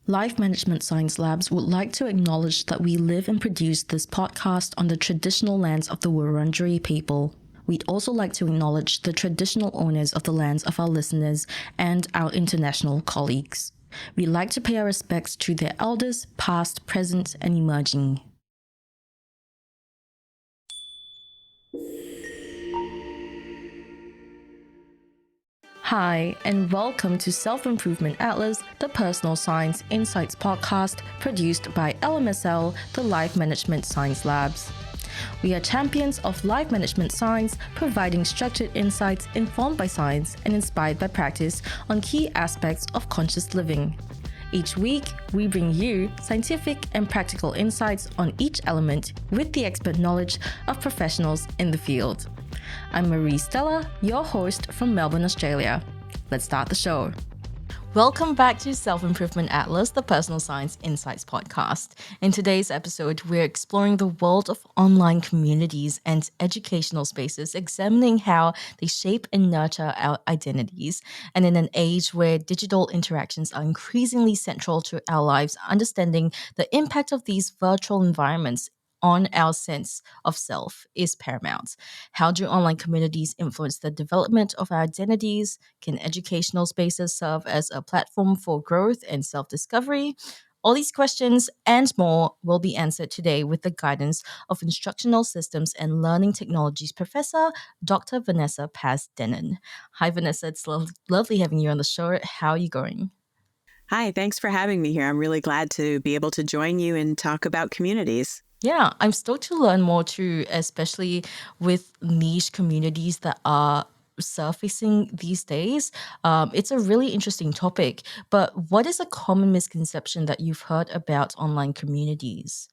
Life Management Science Labs would like to acknowledge that we live and produce this podcast on the traditional lands of the Wurundjeri people. We'd also like to acknowledge the traditional owners of the lands of our listeners and our international colleagues. We'd like to pay our respects to their elders, past, present, and emerging. Hi, and welcome to Self-Improvement Atlas, the Personal Science Insights podcast produced by LMSL, the Life Management Science Labs. We are champions of life management science, providing structured insights informed by science and inspired by practice on key aspects of conscious living. Each week, we bring you scientific and practical insights on each element with the expert knowledge of professionals in the field. I'm Marie Stella, your host from Melbourne, Australia. Let's start the show. Welcome back to Self-Improvement Atlas, the Personal Science Insights podcast. In today's episode, we're exploring the world of online communities and educational spaces, examining how they shape and nurture our identities. And in an age where digital interactions are increasingly central to our lives, understanding the impact of these virtual environments on our sense of self is paramount. How do online communities influence the development of our identities? Can educational spaces serve as a platform for growth and self-discovery? All these questions and more will be answered today with the guidance of Instructional Systems and Learning Technologies Professor, Dr. Vanessa Dennen. Hi, Vanessa. It's lovely having you on the show. How are you going? Hi, thanks for having me here. I'm really glad to be able to join you and talk about communities. Yeah, I'm stoked to learn more too, especially with niche communities that are surfacing these days. It's a really interesting topic, but what is a common misconception that you've heard about online communities?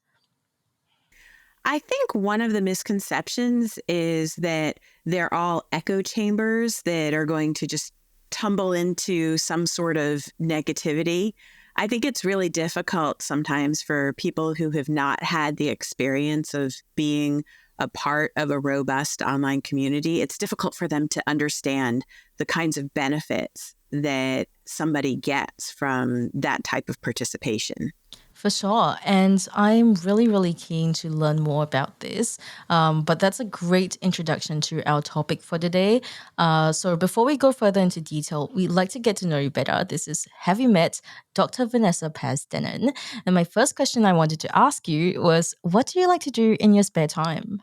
I think one of the misconceptions is that they're all echo chambers that are going to just tumble into some sort of negativity. I think it's really difficult sometimes for people who have not had the experience of being a part of a robust online community. It's difficult for them to understand the kinds of benefits that somebody gets from that type of participation. For sure. And I'm really, really keen to learn more about this. But that's a great introduction to our topic for today. So before we go further into detail, we'd like to get to know you better. This is Have You Met Dr. Vanessa Dennen? And my first question I wanted to ask you was, what do you like to do in your spare time?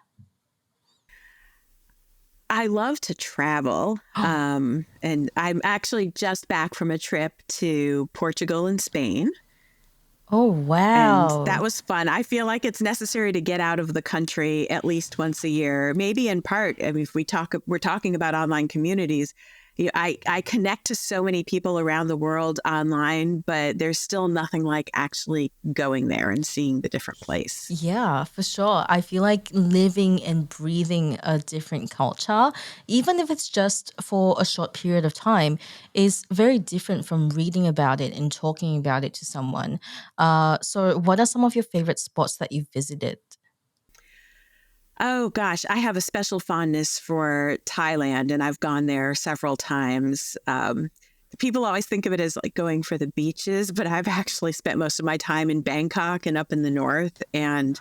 I love to travel. And I'm actually just back from a trip to Portugal and Spain. Oh, And wow. that was fun. I feel like it's necessary to get out of the country at least once a year, maybe in part. I mean, if we're talking about online communities. I connect to so many people around the world online, but there's still nothing like actually going there and seeing the different place. Yeah, for sure. I feel like living and breathing a different culture, even if it's just for a short period of time, is very different from reading about it and talking about it to someone. So, what are some of your favorite spots that you've visited? Oh gosh, I have a special fondness for Thailand, and I've gone there several times. People always think of it as like going for the beaches, but I've actually spent most of my time in Bangkok and up in the north. And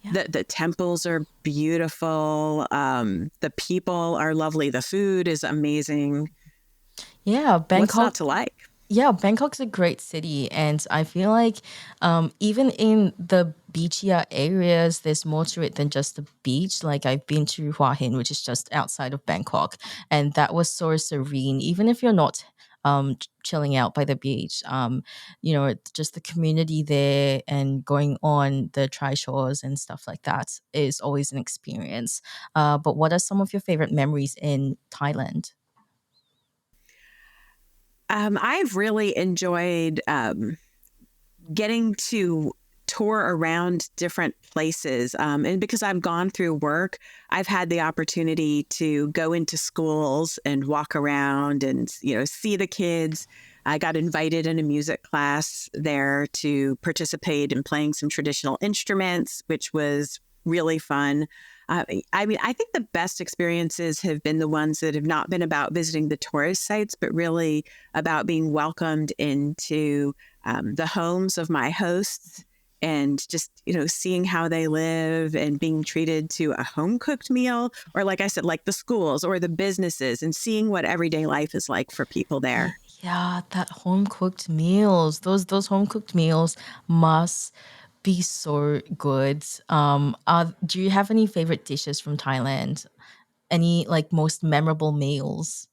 Yeah. the temples are beautiful. The people are lovely. The food is amazing. Yeah, What's not Bangkok. to like? Yeah, Bangkok's a great city, and I feel like even in the beachier areas, there's more to it than just the beach. Like I've been to Hua Hin, which is just outside of Bangkok, and that was so serene. Even if you're not chilling out by the beach, just the community there and going on the tri shores and stuff like that is always an experience. But what are some of your favorite memories in Thailand? I've really enjoyed getting to tour around different places. And because I've gone through work, I've had the opportunity to go into schools and walk around and, see the kids. I got invited in a music class there to participate in playing some traditional instruments, which was really fun. I think the best experiences have been the ones that have not been about visiting the tourist sites, but really about being welcomed into the homes of my hosts and just, seeing how they live and being treated to a home cooked meal, or like I said, like the schools or the businesses, and seeing what everyday life is like for people there. Yeah, that home cooked meals. Those home cooked meals must be so good. Do you have any favorite dishes from Thailand? Any like most memorable meals?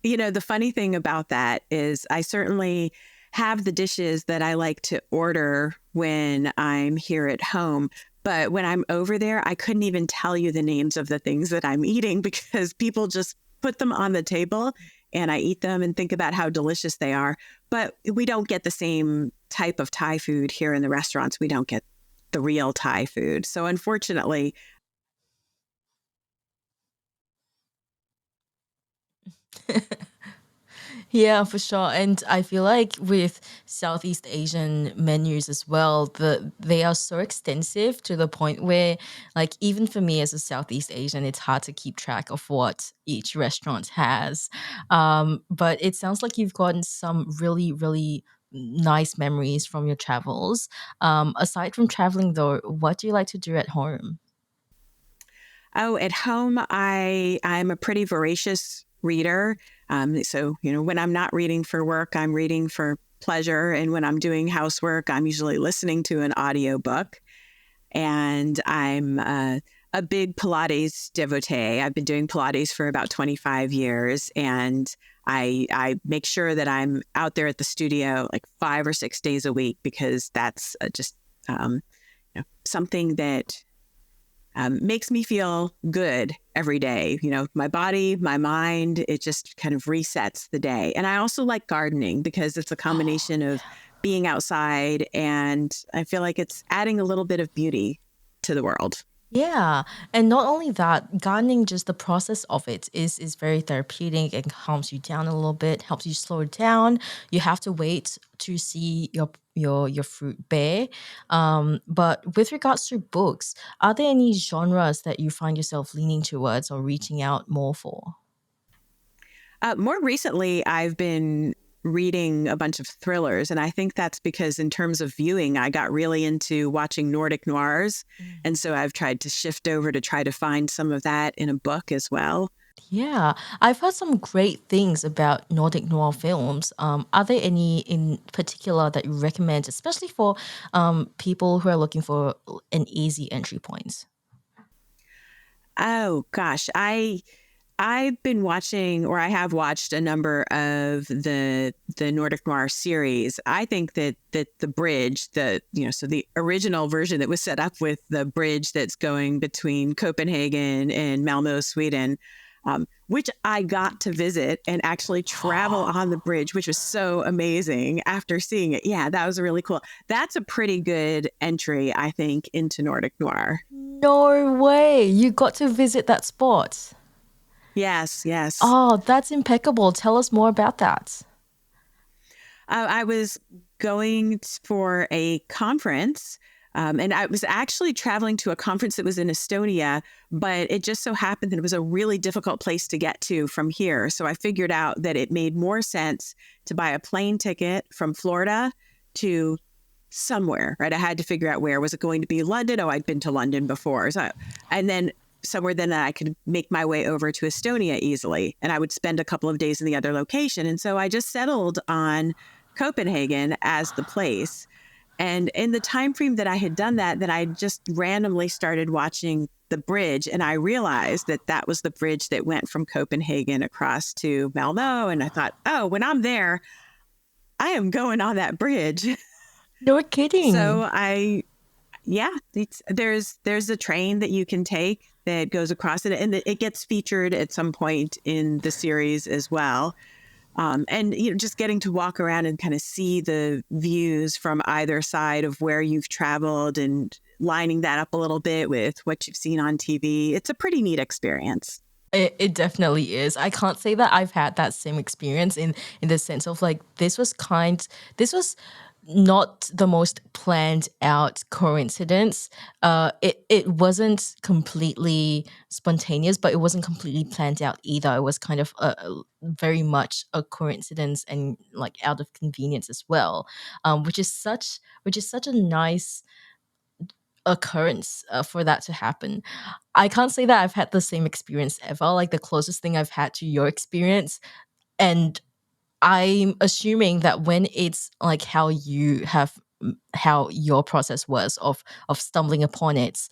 The funny thing about that is I certainly have the dishes that I like to order when I'm here at home. But when I'm over there, I couldn't even tell you the names of the things that I'm eating because people just put them on the table and I eat them and think about how delicious they are. But we don't get the same type of Thai food here in the restaurants. We don't get the real Thai food. So unfortunately, Yeah, for sure. And I feel like with Southeast Asian menus as well, they are so extensive to the point where, like, even for me as a Southeast Asian, it's hard to keep track of what each restaurant has. But it sounds like you've gotten some really, really nice memories from your travels. Aside from traveling, though, what do you like to do at home? oh, at home, I'm a pretty voracious reader. So when I'm not reading for work, I'm reading for pleasure, and when I'm doing housework, I'm usually listening to an audiobook. And I'm a big Pilates devotee. I've been doing Pilates for about 25 years, and I make sure that I'm out there at the studio like 5 or 6 days a week because that's just something that makes me feel good every day. My body, my mind, it just kind of resets the day. And I also like gardening because it's a Oh, combination of being outside and I feel like it's adding a little bit of beauty to the world. yeah, and not only that, gardening, just the process of it is very therapeutic and calms you down a little bit, helps you slow down. You have to wait to see your fruit bear. But with regards to books, are there any genres that you find yourself leaning towards or reaching out more for? More recently, I've been reading a bunch of thrillers, and I think that's because, in terms of viewing, I got really into watching Nordic noirs. And so I've tried to shift over to try to find some of that in a book as well. Yeah, I've heard some great things about Nordic noir films. Are there any in particular that you recommend, especially for people who are looking for an easy entry point? Oh gosh, I've been watching, or I have watched a number of the Nordic Noir series. I think that the bridge, so the original version that was set up with the bridge that's going between Copenhagen and Malmo, Sweden, which I got to visit and actually travel on the bridge, which was so amazing after seeing it. Yeah, that was really cool. That's a pretty good entry, I think, into Nordic Noir. No way! You got to visit that spot. Yes, yes. Oh, that's impeccable. Tell us more about that. I was going for a conference. And I was actually traveling to a conference that was in Estonia, but it just so happened that it was a really difficult place to get to from here. So I figured out that it made more sense to buy a plane ticket from Florida to somewhere, right? I had to figure out where. Was it going to be London? Oh, I'd been to London before. And then somewhere then I could make my way over to Estonia easily. And I would spend a couple of days in the other location. And so I just settled on Copenhagen as the place. And in the time frame that I had done that, then I just randomly started watching the bridge. And I realized that that was the bridge that went from Copenhagen across to Malmo. And I thought, oh, when I'm there, I am going on that bridge. No kidding. So yeah, there's a train that you can take that goes across it, and it gets featured at some point in the series as well. And just getting to walk around and kind of see the views from either side of where you've traveled, and lining that up a little bit with what you've seen on TV. It's a pretty neat experience. It definitely is. I can't say that I've had that same experience in the sense of like this was not the most planned out coincidence. It wasn't completely spontaneous, but it wasn't completely planned out either. It was kind of very much a coincidence and like out of convenience as well, which is such a nice occurrence for that to happen. I can't say that I've had the same experience ever. Like the closest thing I've had to your experience, and I'm assuming that when it's like how your process was of stumbling upon it,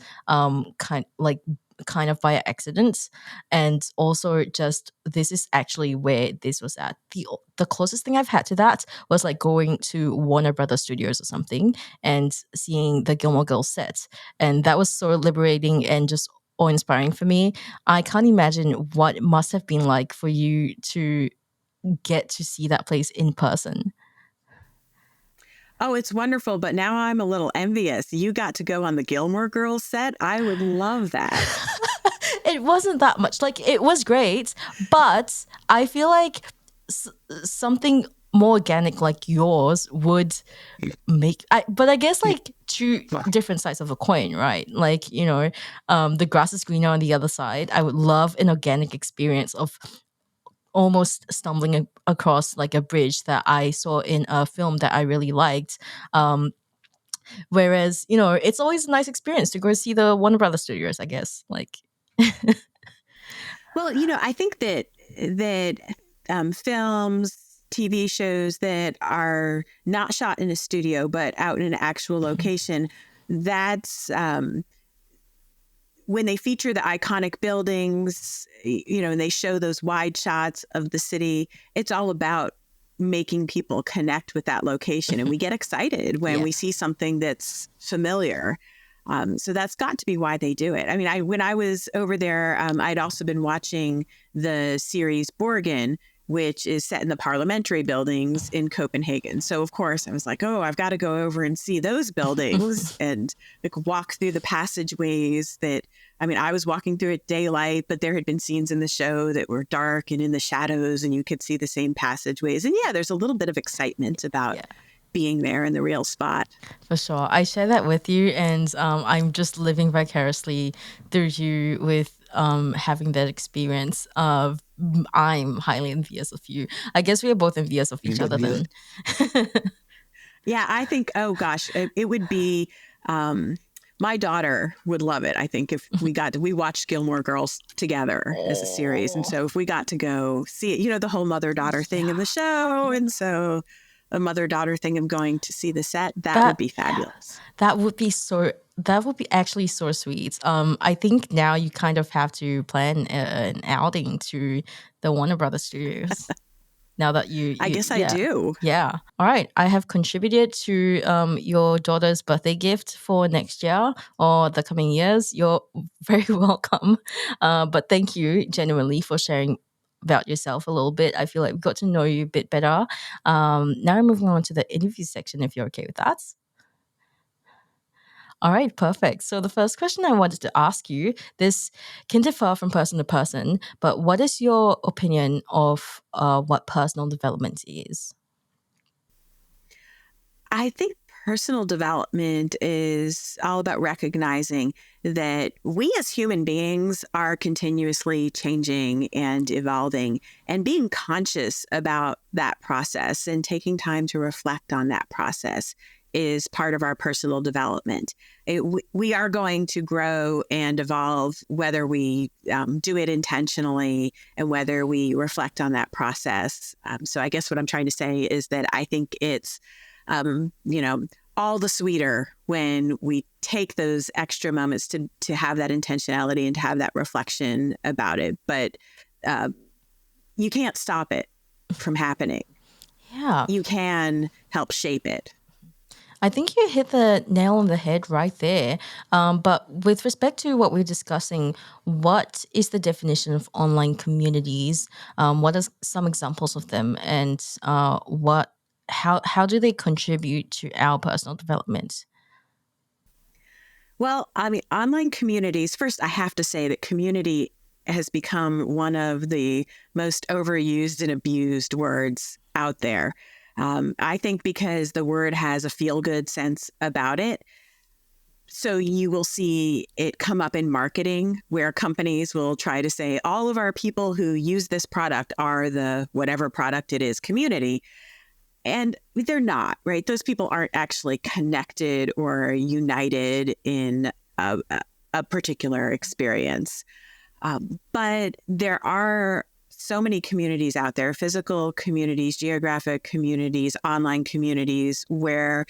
kind of via accident, and also just this is actually where this was at. The closest thing I've had to that was like going to Warner Brothers Studios or something and seeing the Gilmore Girls set, and that was so liberating and just awe-inspiring for me. I can't imagine what it must have been like for you to get to see that place in person. Oh, it's wonderful. But now I'm a little envious. You got to go on the Gilmore Girls set. I would love that. It wasn't that much. Like, it was great, but I feel like something more organic like yours would but I guess like two different sides of a coin, right? Like, the grass is greener on the other side. I would love an organic experience of almost stumbling across like a bridge that I saw in a film that I really liked. Whereas, it's always a nice experience to go see the Warner Brothers Studios, I guess. Like, Well, I think that films, TV shows that are not shot in a studio but out in an actual location, that's when they feature the iconic buildings, and they show those wide shots of the city. It's all about making people connect with that location, and we get excited when we see something that's familiar. So that's got to be why they do it. I mean, when I was over there, I'd also been watching the series Borgen, which is set in the parliamentary buildings in Copenhagen. So, of course, I was like, oh, I've got to go over and see those buildings and like walk through the passageways I was walking through at daylight, but there had been scenes in the show that were dark and in the shadows, and you could see the same passageways. And there's a little bit of excitement about being there in the real spot. For sure. I share that with you, and I'm just living vicariously through you with having that experience of I'm highly envious of you. I guess we are both envious of each other then. Yeah, I think, oh gosh, it would be, my daughter would love it. I think if we watched Gilmore Girls together as a series. And so if we got to go see it, the whole mother-daughter thing in the show. And so a mother-daughter thing of going to see the set, that would be fabulous. That would be actually so sweet. I think now you kind of have to plan an outing to the Warner Brothers Studios. Now that I guess I do. Yeah. All right. I have contributed to your daughter's birthday gift for next year or the coming years. You're very welcome. But thank you genuinely for sharing about yourself a little bit. I feel like we got to know you a bit better. Now I'm moving on to the interview section, if you're okay with that. All right, perfect. So the first question I wanted to ask you, this can differ from person to person, but what is your opinion of what personal development is? I think personal development is all about recognizing that we as human beings are continuously changing and evolving, and being conscious about that process and taking time to reflect on that process is part of our personal development. We are going to grow and evolve whether we do it intentionally and whether we reflect on that process. So I guess what I'm trying to say is that I think it's all the sweeter when we take those extra moments to have that intentionality and to have that reflection about it. But you can't stop it from happening. Yeah. You can help shape it. I think you hit the nail on the head right there. But with respect to what we're discussing, what is the definition of online communities? What are some examples of them, and how do they contribute to our personal development? Well, I mean, online communities, first, I have to say that community has become one of the most overused and abused words out there. I think because the word has a feel good sense about it. So you will see it come up in marketing where companies will try to say all of our people who use this product are the whatever product it is community. And they're not, right? Those people aren't actually connected or united in a particular experience. But there are so many communities out there, physical communities, geographic communities, online communities, where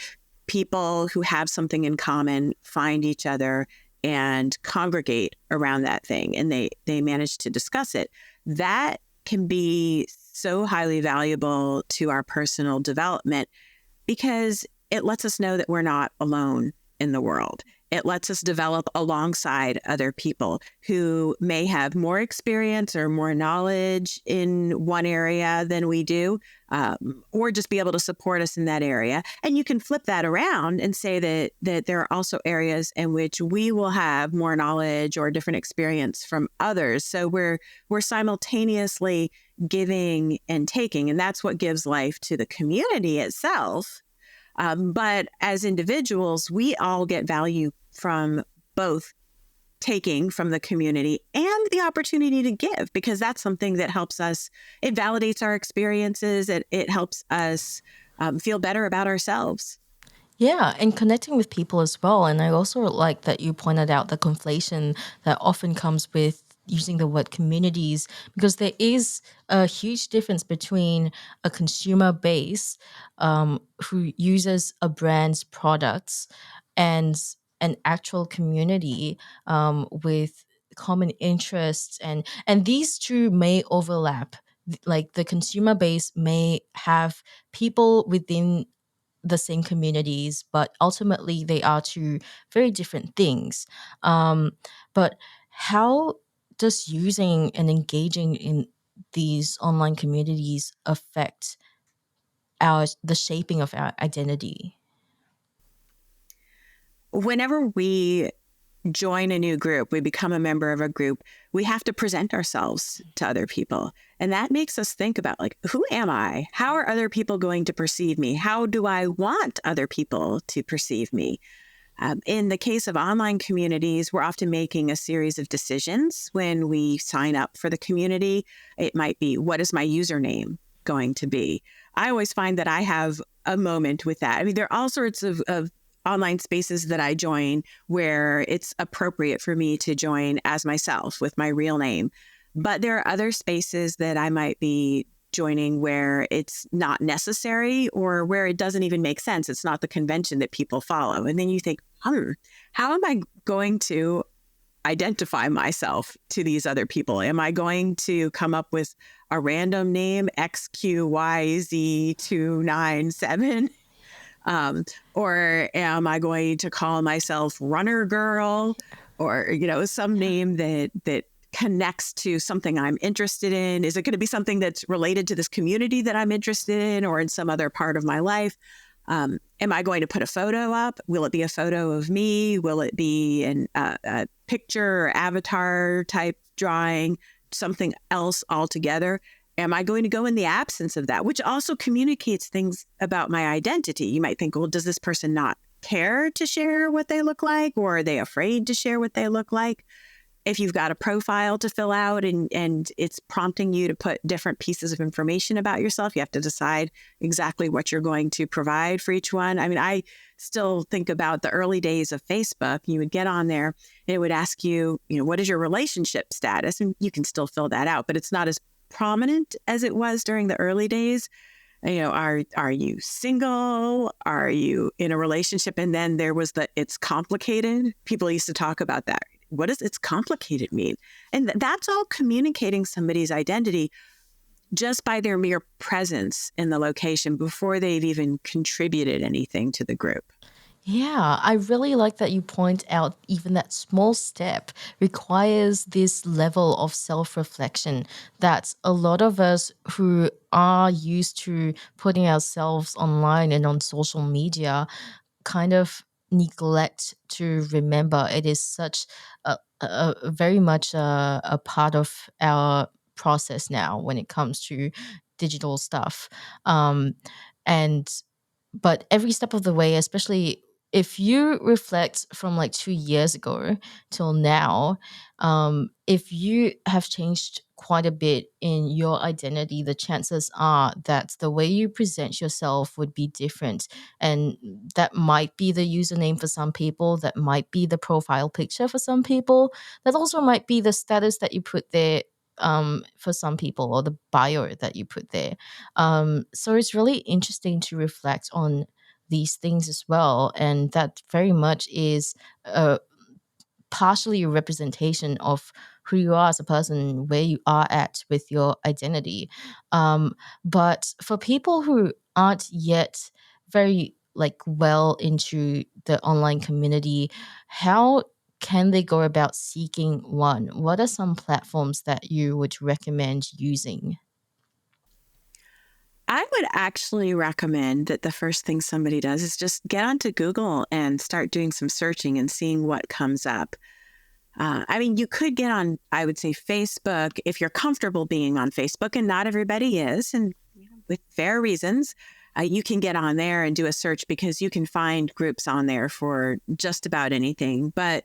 people who have something in common find each other and congregate around that thing, and they manage to discuss it. That can be so highly valuable to our personal development because it lets us know that we're not alone in the world. It lets us develop alongside other people who may have more experience or more knowledge in one area than we do, or just be able to support us in that area. And you can flip that around and say that there are also areas in which we will have more knowledge or different experience from others. So we're simultaneously giving and taking, and that's what gives life to the community itself. But as individuals, we all get value from both taking from the community and the opportunity to give, because that's something that helps us. It validates our experiences. It helps us feel better about ourselves. Yeah, and connecting with people as well. And I also like that you pointed out the conflation that often comes with using the word communities, because there is a huge difference between a consumer base who uses a brand's products and an actual community with common interests, and these two may overlap. Like the consumer base may have people within the same communities, but ultimately they are two very different things. But how does using and engaging in these online communities affect the shaping of our identity? Whenever we join a new group, we become a member of a group, we have to present ourselves to other people. And that makes us think about, like, who am I? How are other people going to perceive me? How do I want other people to perceive me? In the case of online communities, we're often making a series of decisions when we sign up for the community. It might be, what is my username going to be? I always find that I have a moment with that. I mean, there are all sorts of online spaces that I join where it's appropriate for me to join as myself with my real name. But there are other spaces that I might be joining where it's not necessary or where it doesn't even make sense. It's not the convention that people follow. And then you think, how am I going to identify myself to these other people? Am I going to come up with a random name, XQYZ297? Or am I going to call myself Runner Girl, or, some name that connects to something I'm interested in? Is it going to be something that's related to this community that I'm interested in, or in some other part of my life? Am I going to put a photo up? Will it be a photo of me? Will it be a picture or avatar type drawing, something else altogether? Am I going to go in the absence of that, which also communicates things about my identity? You might think, well, does this person not care to share what they look like, or are they afraid to share what they look like? If you've got a profile to fill out and it's prompting you to put different pieces of information about yourself, you have to decide exactly what you're going to provide for each one. I mean, I still think about the early days of Facebook. You would get on there and it would ask you, what is your relationship status? And you can still fill that out, but it's not as prominent as it was during the early days. Are you single? Are you in a relationship? And then there was it's complicated. People used to talk about that. What does it's complicated mean? And that's all communicating somebody's identity just by their mere presence in the location before they've even contributed anything to the group. Yeah, I really like that you point out even that small step requires this level of self reflection that a lot of us who are used to putting ourselves online and on social media kind of neglect to remember. It is such very much a part of our process now when it comes to digital stuff. And but every step of the way, especially if you reflect from like 2 years ago till now, if you have changed quite a bit in your identity, the chances are that the way you present yourself would be different. And that might be the username for some people, that might be the profile picture for some people, that also might be the status that you put there for some people, or the bio that you put there. So it's really interesting to reflect on these things as well. And that very much is partially a representation of who you are as a person, where you are at with your identity. But for people who aren't yet very like well into the online community, how can they go about seeking one? What are some platforms that you would recommend using? I would actually recommend that the first thing somebody does is just get onto Google and start doing some searching and seeing what comes up. I mean, you could get on, I would say, Facebook if you're comfortable being on Facebook, and not everybody is, and with fair reasons. You can get on there and do a search because you can find groups on there for just about anything. But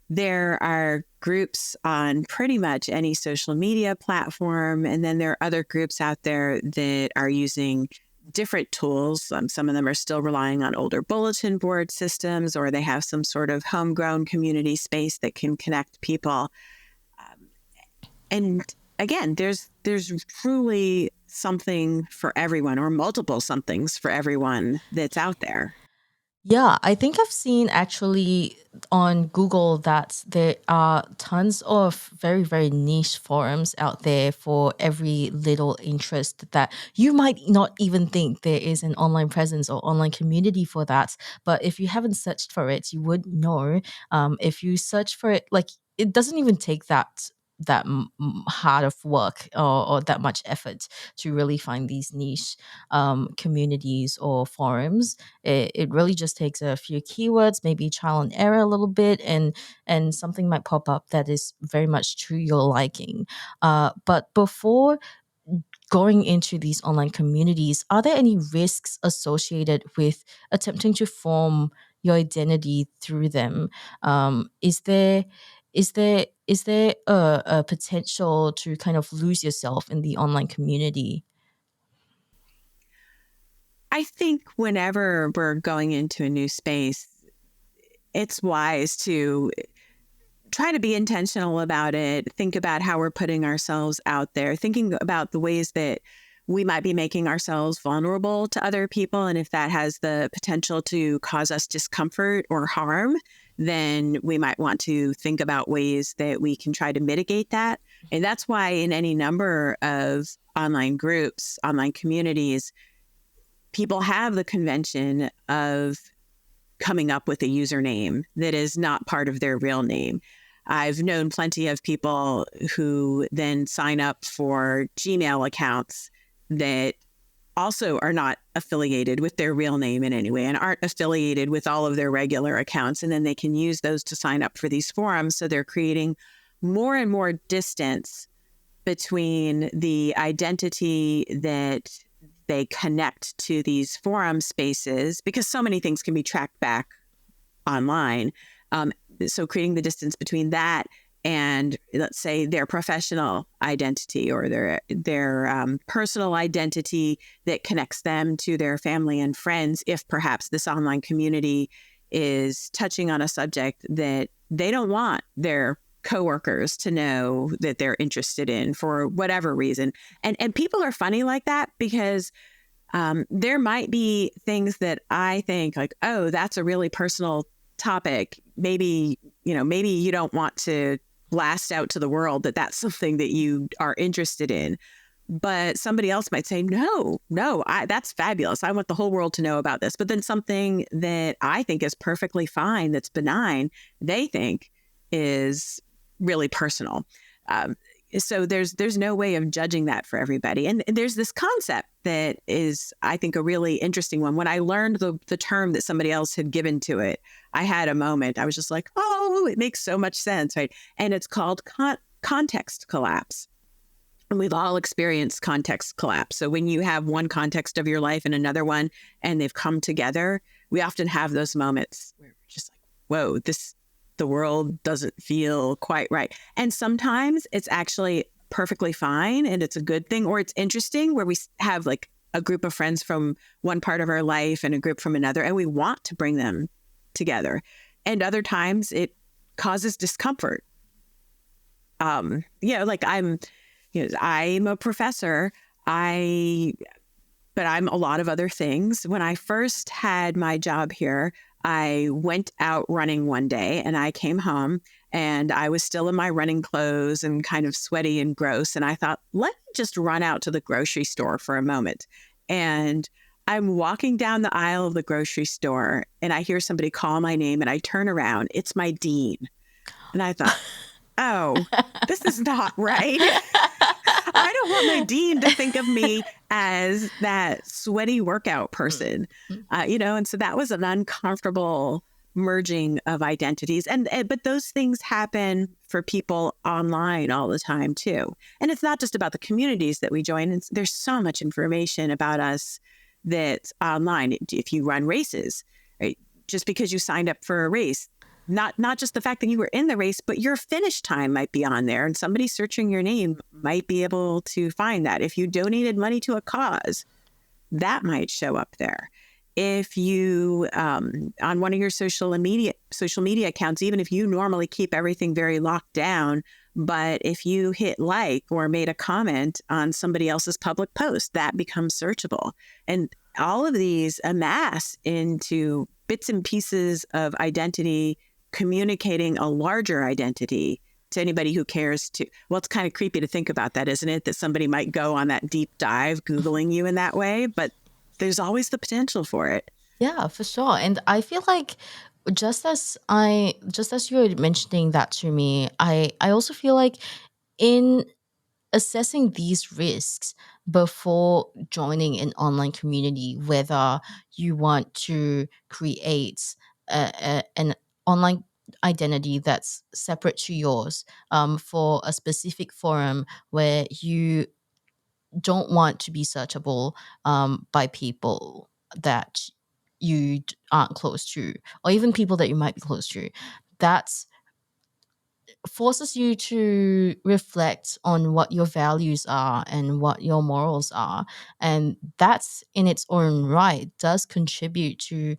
there are groups on pretty much any social media platform. And then there are other groups out there that are using different tools. Some of them are still relying on older bulletin board systems, or they have some sort of homegrown community space that can connect people. And again, there's truly something for everyone, or multiple somethings for everyone that's out there. Yeah, I think I've seen actually on Google that there are tons of very, very niche forums out there for every little interest that you might not even think there is an online presence or online community for that. But if you haven't searched for it, you would know. If you search for it, like it doesn't even take that hard of work, or that much effort to really find these niche communities or forums. It really just takes a few keywords, maybe trial and error a little bit, and something might pop up that is very much to your liking. But before going into these online communities, are there any risks associated with attempting to form your identity through them? Is there a potential to kind of lose yourself in the online community? I think whenever we're going into a new space, it's wise to try to be intentional about it, think about how we're putting ourselves out there, thinking about the ways that we might be making ourselves vulnerable to other people. And if that has the potential to cause us discomfort or harm, then we might want to think about ways that we can try to mitigate that. And that's why in any number of online groups, online communities, people have the convention of coming up with a username that is not part of their real name. I've known plenty of people who then sign up for Gmail accounts that also are not affiliated with their real name in any way and aren't affiliated with all of their regular accounts. And then they can use those to sign up for these forums. So they're creating more and more distance between the identity that they connect to these forum spaces, because so many things can be tracked back online. So creating the distance between that and, let's say, their professional identity or their personal identity that connects them to their family and friends, if perhaps this online community is touching on a subject that they don't want their coworkers to know that they're interested in for whatever reason. And people are funny like that, because there might be things that I think like, oh, that's a really personal topic. Maybe you don't want to blast out to the world that that's something that you are interested in. But somebody else might say, no, that's fabulous. I want the whole world to know about this. But then something that I think is perfectly fine, that's benign, they think is really personal. So there's no way of judging that for everybody. And there's this concept that is, I think, a really interesting one. When I learned the term that somebody else had given to it, I had a moment. I was just like, oh, it makes so much sense, right? And it's called context collapse. And we've all experienced context collapse. So when you have one context of your life and another one, and they've come together, we often have those moments where we're just like, whoa, the world doesn't feel quite right. And sometimes it's actually perfectly fine and it's a good thing, or it's interesting where we have like a group of friends from one part of our life and a group from another, and we want to bring them together. And other times it causes discomfort. Like I'm a professor. But I'm a lot of other things. When I first had my job here, I went out running one day and I came home and I was still in my running clothes and kind of sweaty and gross. And I thought, let me just run out to the grocery store for a moment. And I'm walking down the aisle of the grocery store and I hear somebody call my name and I turn around. It's my dean. And I thought, oh, this is not right. I don't want my dean to think of me as that sweaty workout person, and so that was an uncomfortable merging of identities. But those things happen for people online all the time too. And it's not just about the communities that we join. There's so much information about us that's online. If you run races, right? Just because you signed up for a race, not just the fact that you were in the race, but your finish time might be on there, and somebody searching your name might be able to find that. If you donated money to a cause, that might show up there. If you on one of your social media accounts, even if you normally keep everything very locked down, but if you hit like or made a comment on somebody else's public post, that becomes searchable. And all of these amass into bits and pieces of identity, communicating a larger identity to anybody who cares to. Well, it's kind of creepy to think about that, isn't it? That somebody might go on that deep dive, Googling you in that way, but there's always the potential for it. Yeah, for sure. And I feel like just as you were mentioning that to me, I also feel like in assessing these risks before joining an online community, whether you want to create an online identity that's separate to yours, for a specific forum where you don't want to be searchable by people that you aren't close to, or even people that you might be close to, that's forces you to reflect on what your values are and what your morals are. And that's in its own right does contribute to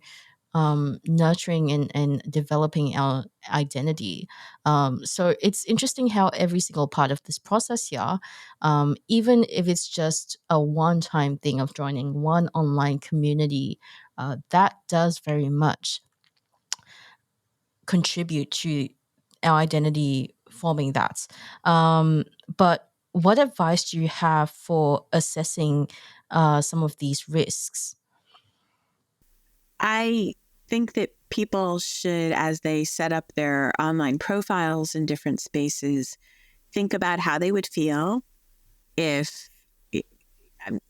nurturing and developing our identity. So it's interesting how every single part of this process here, even if it's just a one-time thing of joining one online community, that does very much contribute to our identity forming that. But what advice do you have for assessing some of these risks? I think that people should, as they set up their online profiles in different spaces, think about how they would feel if,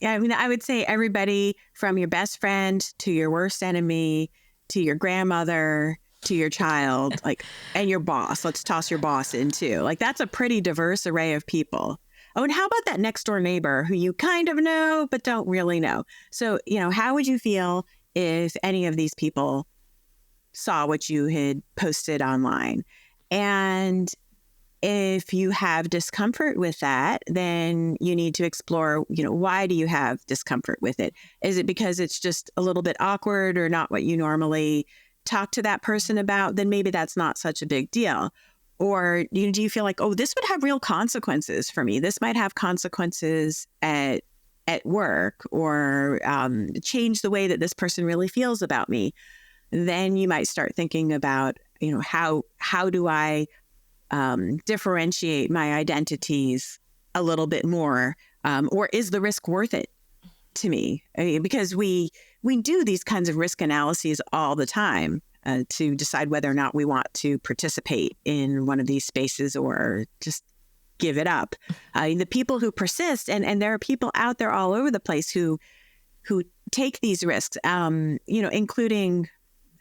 I would say everybody from your best friend to your worst enemy to your grandmother to your child, and your boss. Let's toss your boss in too. That's a pretty diverse array of people. Oh, and how about that next door neighbor who you kind of know, but don't really know? So, how would you feel if any of these people saw what you had posted online? And if you have discomfort with that, then you need to explore, why do you have discomfort with it? Is it because it's just a little bit awkward or not what you normally talk to that person about? Then maybe that's not such a big deal. Or do you feel like, oh, this would have real consequences for me? This might have consequences at work, or change the way that this person really feels about me. Then you might start thinking about, how do I differentiate my identities a little bit more, or is the risk worth it to me? Because we do these kinds of risk analyses all the time to decide whether or not we want to participate in one of these spaces or just give it up. The people who persist, and there are people out there all over the place who take these risks, including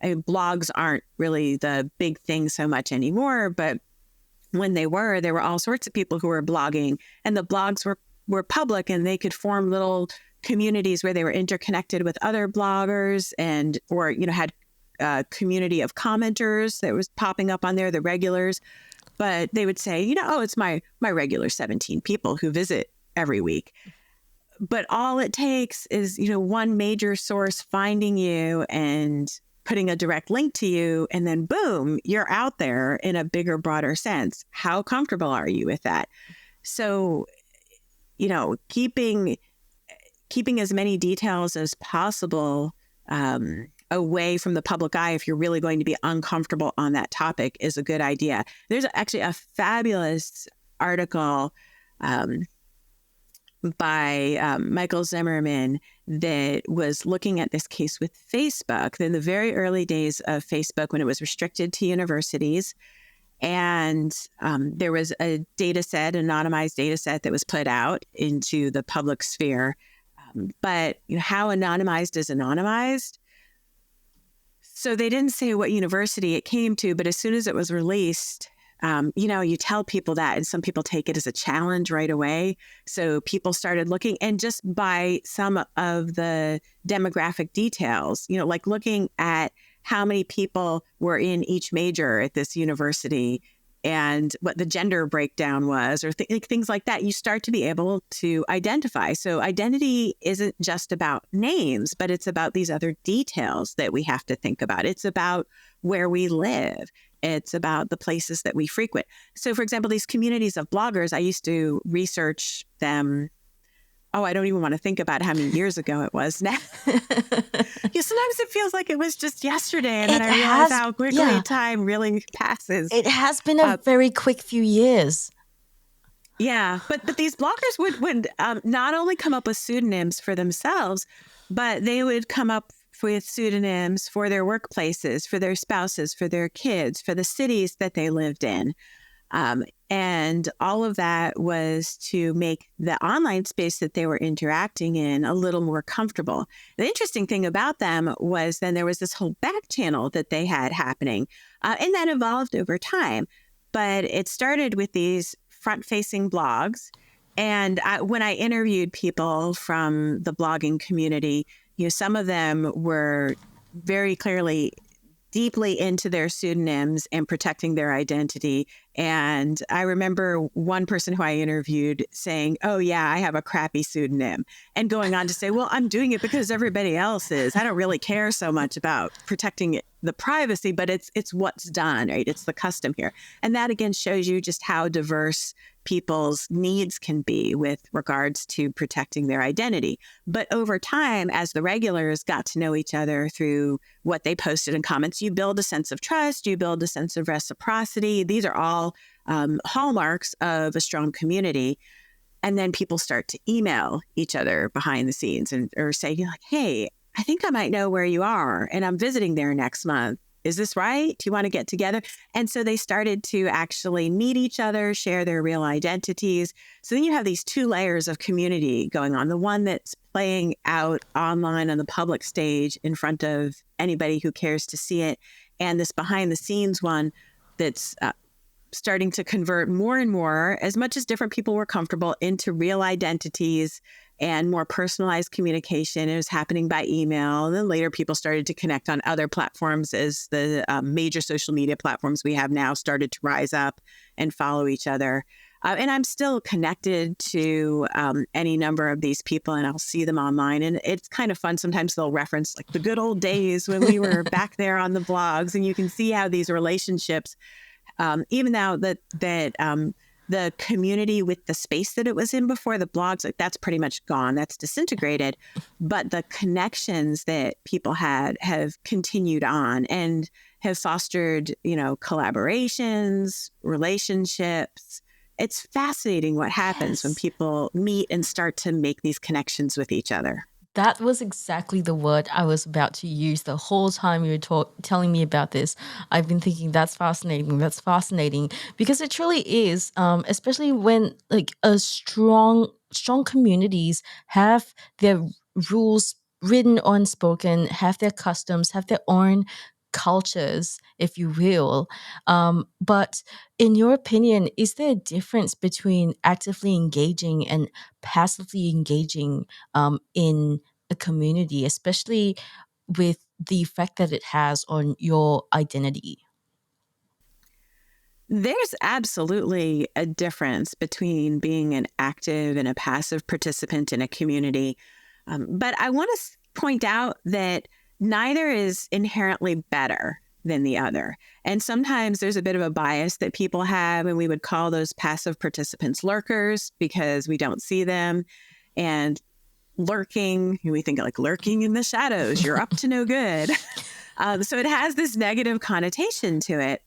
blogs aren't really the big thing so much anymore, but when there were all sorts of people who were blogging, and the blogs were were public and they could form little communities where they were interconnected with other bloggers or had a community of commenters that was popping up on there, the regulars. But they would say, it's my regular 17 people who visit every week. But all it takes is, one major source finding you and putting a direct link to you, and then boom, you're out there in a bigger, broader sense. How comfortable are you with that? So, keeping as many details as possible away from the public eye, if you're really going to be uncomfortable on that topic, is a good idea. There's actually a fabulous article by Michael Zimmerman that was looking at this case with Facebook in the very early days of Facebook when it was restricted to universities. And there was a data set, anonymized data set that was put out into the public sphere. But how anonymized is anonymized? So they didn't say what university it came to, but as soon as it was released, you tell people that, and some people take it as a challenge right away. So people started looking, and just by some of the demographic details, like looking at how many people were in each major at this university and what the gender breakdown was, or things like that, you start to be able to identify. So identity isn't just about names, but it's about these other details that we have to think about. It's about where we live. It's about the places that we frequent. So, for example, these communities of bloggers, I used to research them. Oh, I don't even want to think about how many years ago it was now. Sometimes it feels like it was just yesterday, and then I realize how quickly time really passes. It has been a very quick few years. Yeah, but these bloggers would not only come up with pseudonyms for themselves, but they would come up with pseudonyms for their workplaces, for their spouses, for their kids, for the cities that they lived in. And all of that was to make the online space that they were interacting in a little more comfortable. The interesting thing about them was then there was this whole back channel that they had happening, and that evolved over time. But it started with these front-facing blogs. And when I interviewed people from the blogging community, some of them were very clearly deeply into their pseudonyms and protecting their identity. And I remember one person who I interviewed saying, "Oh, yeah, I have a crappy pseudonym," and going on to say, "Well, I'm doing it because everybody else is. I don't really care so much about protecting the privacy, but it's what's done, right? It's the custom here." And that, again, shows you just how diverse people's needs can be with regards to protecting their identity. But over time, as the regulars got to know each other through what they posted in comments, you build a sense of trust, you build a sense of reciprocity. These are all hallmarks of a strong community. And then people start to email each other behind the scenes or say, "Hey, I think I might know where you are, and I'm visiting there next month. Is this right? Do you want to get together?" And so they started to actually meet each other, share their real identities. So then you have these two layers of community going on. The one that's playing out online on the public stage in front of anybody who cares to see it. And this behind the scenes one that's starting to convert more and more, as much as different people were comfortable, into real identities and more personalized communication. It was happening by email. And then later people started to connect on other platforms as the major social media platforms we have now started to rise up and follow each other. And I'm still connected to any number of these people, and I'll see them online. And it's kind of fun. Sometimes they'll reference like the good old days when we were back there on the blogs, and you can see how these relationships, even now that the community with the space that it was in before the blogs, like that's pretty much gone. That's disintegrated. But the connections that people had have continued on and have fostered, collaborations, relationships. It's fascinating what happens when people meet and start to make these connections with each other. That was exactly the word I was about to use the whole time you were telling me about this. I've been thinking that's fascinating. That's fascinating because it truly is, especially when like a strong communities have their rules written or unspoken, have their customs, have their own cultures, if you will. But in your opinion, is there a difference between actively engaging and passively engaging in a community, especially with the effect that it has on your identity? There's absolutely a difference between being an active and a passive participant in a community. But I want to point out that neither is inherently better than the other. And sometimes there's a bit of a bias that people have, and we would call those passive participants lurkers because we don't see them. And lurking, we think like lurking in the shadows, you're up to no good. So it has this negative connotation to it.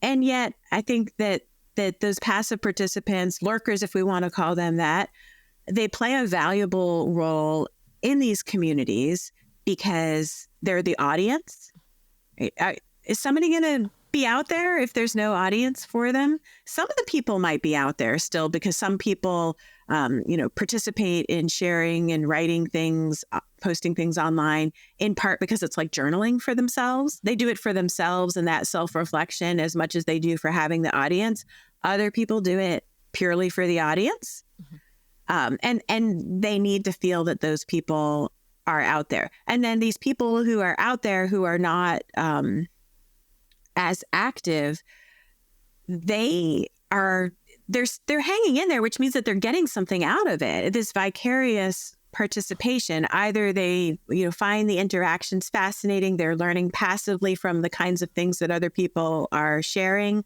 And yet, I think that those passive participants, lurkers, if we want to call them that, they play a valuable role in these communities because they're the audience. Is somebody going to be out there if there's no audience for them? Some of the people might be out there still because some people, participate in sharing and writing things, posting things online, in part because it's like journaling for themselves. They do it for themselves and that self-reflection as much as they do for having the audience. Other people do it purely for the audience. And they need to feel that those people are out there. And then these people who are out there who are not as active, they're hanging in there, which means that they're getting something out of it. This vicarious participation. Either they find the interactions fascinating, they're learning passively from the kinds of things that other people are sharing.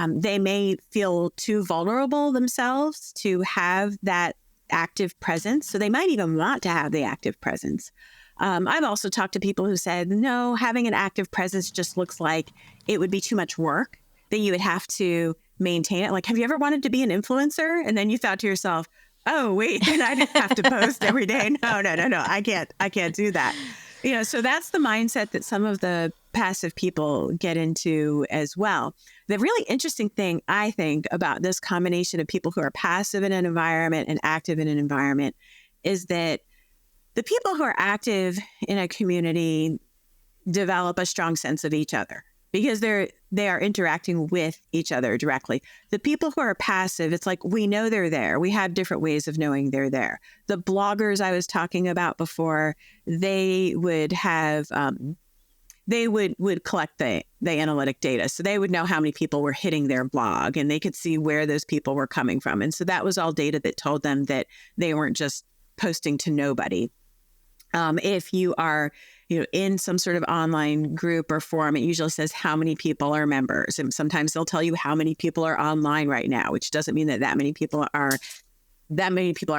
They may feel too vulnerable themselves to have that active presence. So they might even want to have the active presence. I've also talked to people who said, no, having an active presence just looks like it would be too much work, that you would have to maintain it. Like, have you ever wanted to be an influencer? And then you thought to yourself, oh, wait, then I'd have to post every day. No, I can't do that. So that's the mindset that some of the passive people get into as well. The really interesting thing, I think, about this combination of people who are passive in an environment and active in an environment is that the people who are active in a community develop a strong sense of each other because they are interacting with each other directly. The people who are passive, it's like we know they're there. We have different ways of knowing they're there. The bloggers I was talking about before, they would have they would collect the analytic data. So they would know how many people were hitting their blog and they could see where those people were coming from. And so that was all data that told them that they weren't just posting to nobody. If you are in some sort of online group or forum, it usually says how many people are members. And sometimes they'll tell you how many people are online right now, which doesn't mean that many people are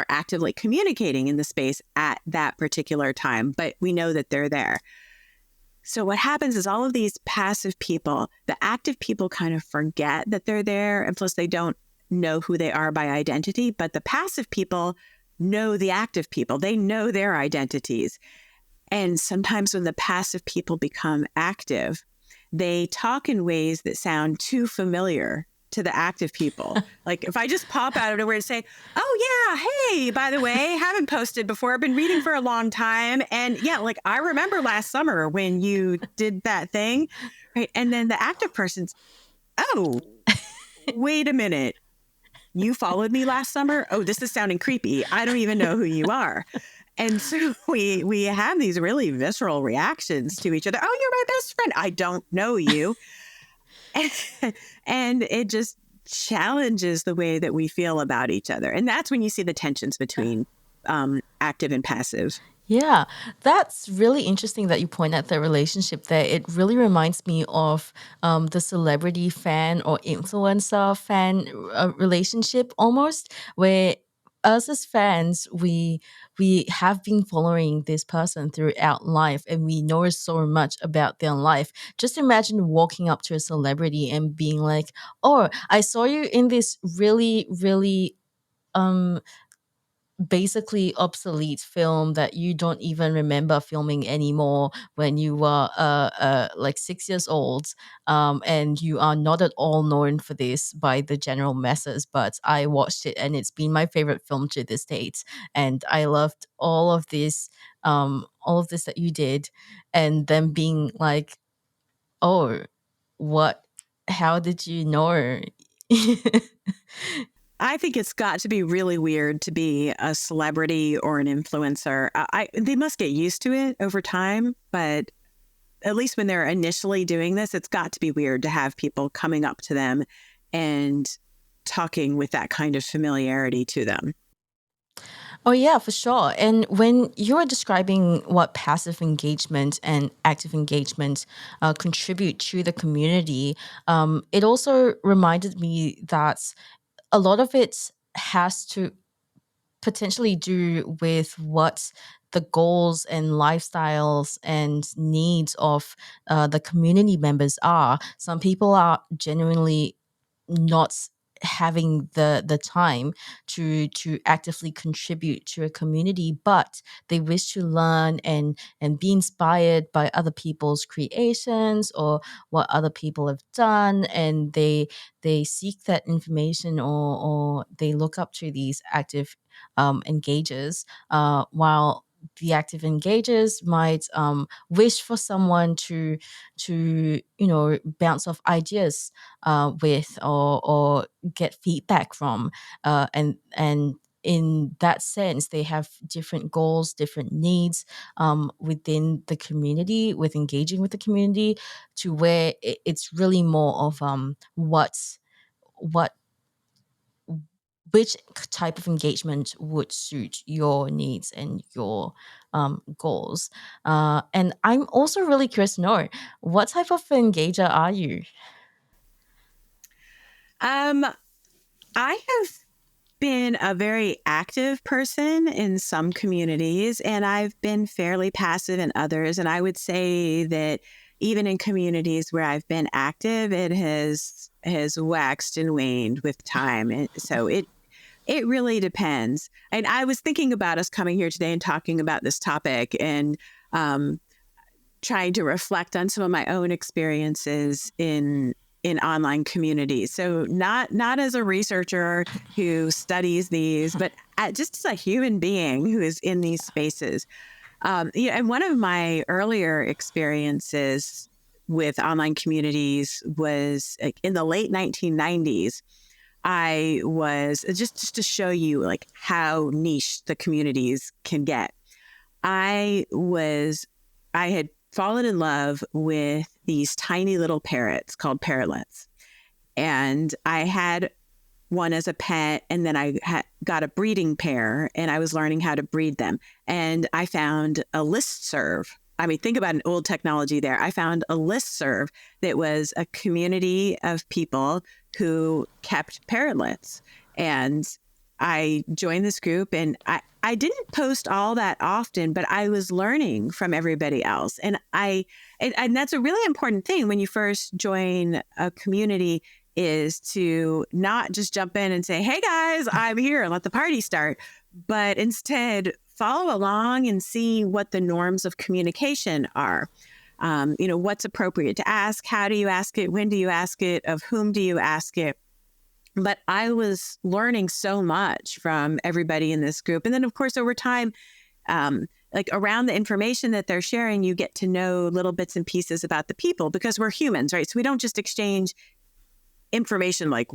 actively communicating in the space at that particular time, but we know that they're there. So what happens is all of these passive people, the active people kind of forget that they're there, and plus they don't know who they are by identity, but the passive people know the active people. They know their identities. And sometimes when the passive people become active, they talk in ways that sound too familiar to the active people. Like if I just pop out of nowhere and say, oh yeah, hey, by the way, haven't posted before. I've been reading for a long time. And yeah, like I remember last summer when you did that thing, right? And then the active person's, oh, wait a minute. You followed me last summer? Oh, this is sounding creepy. I don't even know who you are. And so we have these really visceral reactions to each other. Oh, you're my best friend. I don't know you. And it just challenges the way that we feel about each other. And that's when you see the tensions between active and passive. Yeah, that's really interesting that you point out the relationship there. It really reminds me of the celebrity fan or influencer fan relationship almost, where us as fans, we have been following this person throughout life and we know so much about their life. Just imagine walking up to a celebrity and being like, oh, I saw you in this really, really um basically obsolete film that you don't even remember filming anymore when you were like 6 years old, and you are not at all known for this by the general masses, but I watched it and it's been my favorite film to this date, and I loved all of this that you did, and then being like, oh, how did you know? I think it's got to be really weird to be a celebrity or an influencer. They must get used to it over time, but at least when they're initially doing this, it's got to be weird to have people coming up to them and talking with that kind of familiarity to them. Oh, yeah, for sure. And when you were describing what passive engagement and active engagement contribute to the community, it also reminded me that a lot of it has to potentially do with what the goals and lifestyles and needs of the community members are. Some people are genuinely not having the time to actively contribute to a community, but they wish to learn and be inspired by other people's creations or what other people have done, and they seek that information, or they look up to these active engagers, while the active engagers might wish for someone to bounce off ideas with, or get feedback from, and in that sense they have different goals, different needs within the community, with engaging with the community, to where it's really more of what which type of engagement would suit your needs and your goals. And I'm also really curious to know, what type of engager are you? Um, I have been a very active person in some communities, and I've been fairly passive in others. And I would say that even in communities where I've been active, it has waxed and waned with time. And so it really depends. And I was thinking about us coming here today and talking about this topic, and trying to reflect on some of my own experiences in online communities. So not as a researcher who studies these, but just as a human being who is in these spaces. And one of my earlier experiences with online communities was in the late 1990s. I was just to show you like how niche the communities can get. I had fallen in love with these tiny little parrots called parrotlets. And I had one as a pet, and then I got a breeding pair, and I was learning how to breed them. And I found a listserv. I mean, think about an old technology there. I found a listserv that was a community of people who kept parrotlets. And I joined this group, and I didn't post all that often, but I was learning from everybody else. And that's a really important thing when you first join a community, is to not just jump in and say, hey guys, I'm here, and let the party start, but instead follow along and see what the norms of communication are. What's appropriate to ask, how do you ask it, when do you ask it, of whom do you ask it? But I was learning so much from everybody in this group. And then, of course, over time, like around the information that they're sharing, you get to know little bits and pieces about the people, because we're humans, right? So we don't just exchange information like,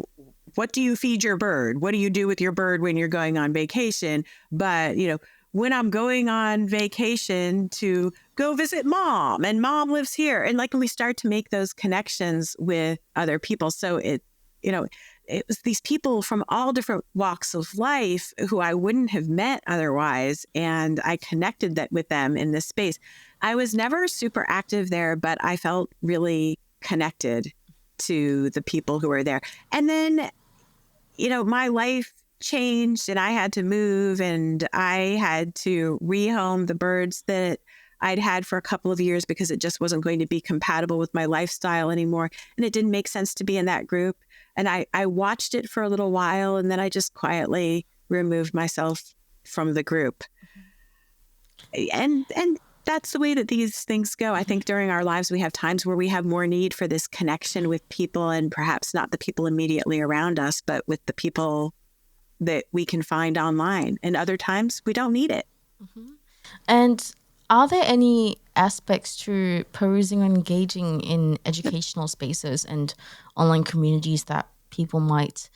what do you feed your bird? What do you do with your bird when you're going on vacation? But, when I'm going on vacation to go visit mom, and mom lives here. And like when we start to make those connections with other people. So it was these people from all different walks of life who I wouldn't have met otherwise. And I connected with them in this space. I was never super active there, but I felt really connected to the people who were there. And then, my life changed, and I had to move, and I had to rehome the birds that I'd had for a couple of years, because it just wasn't going to be compatible with my lifestyle anymore. And it didn't make sense to be in that group. And I watched it for a little while, and then I just quietly removed myself from the group. And that's the way that these things go. I think during our lives, we have times where we have more need for this connection with people, and perhaps not the people immediately around us, but with the people that we can find online. And other times we don't need it. And Are there any aspects to perusing and engaging in educational spaces and online communities that people might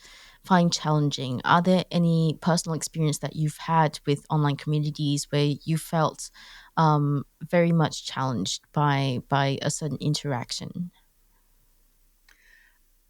find challenging? Are there any personal experience that you've had with online communities where you felt very much challenged by a certain interaction?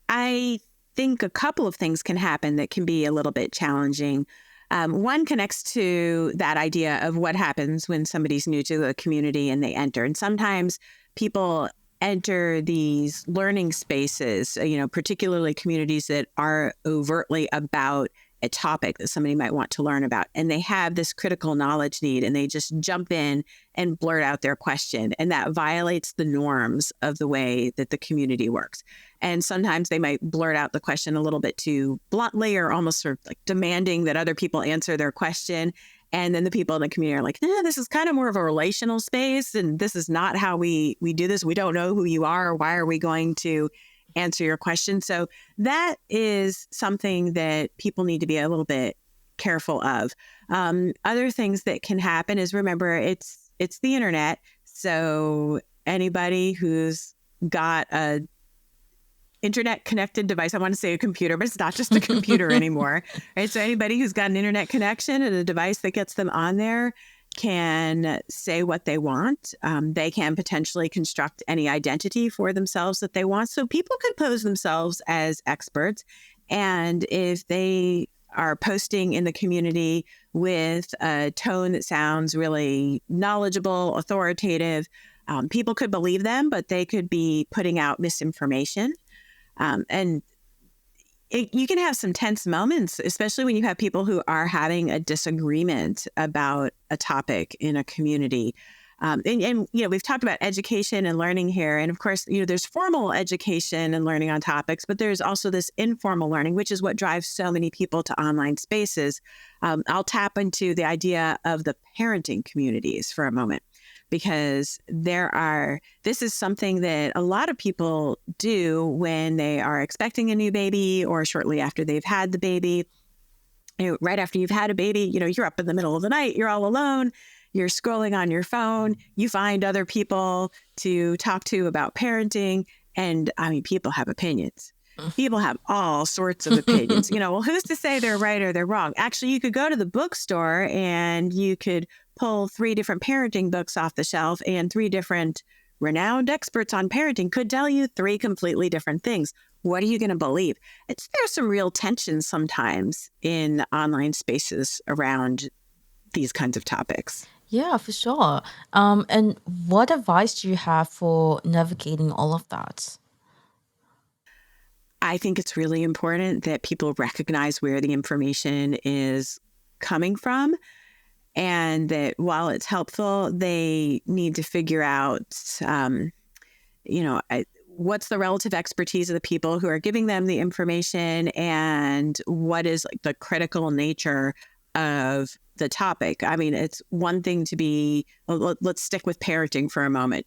I think a couple of things can happen that can be a little bit challenging. One connects to that idea of what happens when somebody's new to a community and they enter. And sometimes people enter these learning spaces, particularly communities that are overtly about a topic that somebody might want to learn about. And they have this critical knowledge need and they just jump in and blurt out their question. And that violates the norms of the way that the community works. And sometimes they might blurt out the question a little bit too bluntly or almost sort of like demanding that other people answer their question. And then the people in the community are like, this is kind of more of a relational space. And this is not how we do this. We don't know who you are. Or why are we going to answer your question? So that is something that people need to be a little bit careful of. Other things that can happen is, remember, it's the internet. So anybody who's got a internet connected device, I want to say a computer, but it's not just a computer anymore, right? So anybody who's got an internet connection and a device that gets them on there can say what they want. They can potentially construct any identity for themselves that they want. So people could pose themselves as experts. And if they are posting in the community with a tone that sounds really knowledgeable, authoritative, people could believe them, but they could be putting out misinformation. You can have some tense moments, especially when you have people who are having a disagreement about a topic in a community. We've talked about education and learning here. And of course, there's formal education and learning on topics, but there's also this informal learning, which is what drives so many people to online spaces. I'll tap into the idea of the parenting communities for a moment, because this is something that a lot of people do when they are expecting a new baby or shortly after they've had the baby. Right after you've had a baby, you're up in the middle of the night, you're all alone, you're scrolling on your phone, you find other people to talk to about parenting. And people have opinions. People have all sorts of opinions. Well, who's to say they're right or they're wrong? Actually, you could go to the bookstore and you could pull 3 different parenting books off the shelf, and 3 different renowned experts on parenting could tell you 3 completely different things. What are you going to believe? There's some real tension sometimes in online spaces around these kinds of topics. Yeah, for sure. And what advice do you have for navigating all of that? I think it's really important that people recognize where the information is coming from, and that while it's helpful, they need to figure out, what's the relative expertise of the people who are giving them the information, and what is the critical nature of the topic. It's one thing to be, let's stick with parenting for a moment.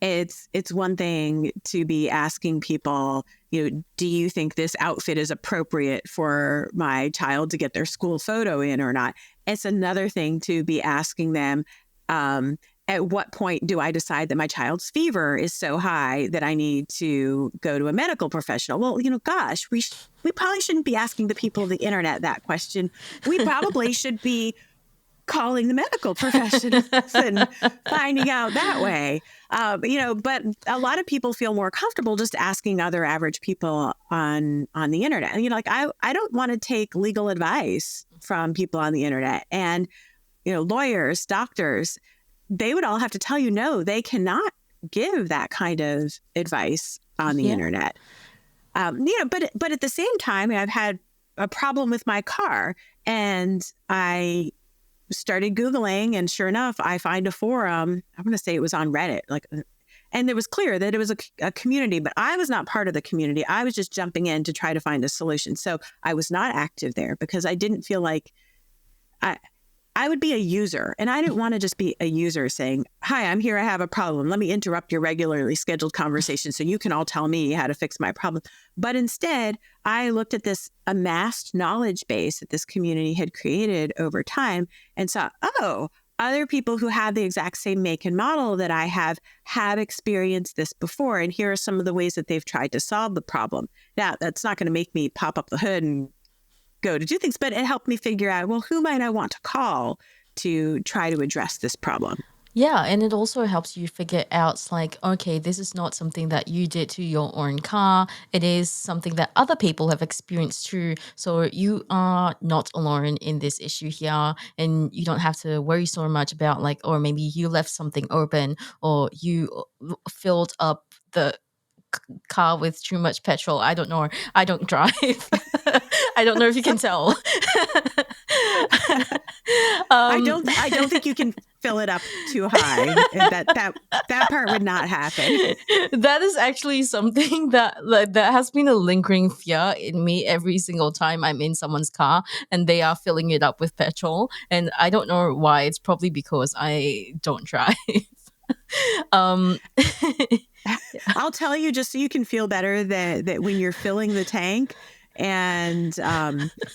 It's one thing to be asking people, do you think this outfit is appropriate for my child to get their school photo in or not? It's another thing to be asking them, at what point do I decide that my child's fever is so high that I need to go to a medical professional? Well, gosh, we probably shouldn't be asking the people of the internet that question. We probably should be calling the medical professionals and finding out that way. But a lot of people feel more comfortable just asking other average people on the internet. And, I don't want to take legal advice from people on the internet. And, lawyers, doctors, they would all have to tell you, no, they cannot give that kind of advice on the internet. But at the same time, I've had a problem with my car, and I started Googling, and sure enough, I find a forum. I'm going to say it was on Reddit, and it was clear that it was a community, but I was not part of the community. I was just jumping in to try to find a solution. So I was not active there because I didn't feel like I would be a user, and I didn't want to just be a user saying, hi, I'm here, I have a problem. Let me interrupt your regularly scheduled conversation so you can all tell me how to fix my problem. But instead, I looked at this amassed knowledge base that this community had created over time and saw, other people who have the exact same make and model that I have experienced this before. And here are some of the ways that they've tried to solve the problem. Now, that's not going to make me pop up the hood and go to do things, but it helped me figure out, well, who might I want to call to try to address this problem? Yeah, and it also helps you figure out like, okay, this is not something that you did to your own car. It is something that other people have experienced too. So you are not alone in this issue here, and you don't have to worry so much about like, or maybe you left something open, or you filled up the car with too much petrol. I don't know. I don't drive. I don't know if you can tell. I don't think you can fill it up too high. That part would not happen. That is actually something that has been a lingering fear in me every single time I'm in someone's car and they are filling it up with petrol. And I don't know why. It's probably because I don't drive. um I'll tell you, just so you can feel better, that when you're filling the tank and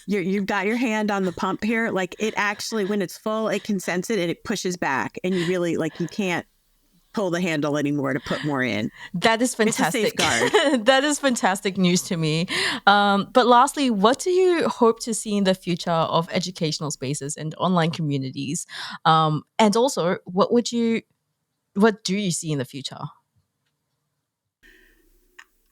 you've got your hand on the pump here, like it actually, when it's full, it can sense it and it pushes back, and you really you can't pull the handle anymore to put more in. That is fantastic. It's a safeguard. That is fantastic news to me. But lastly, what do you hope to see in the future of educational spaces and online communities? And also, what do you see in the future?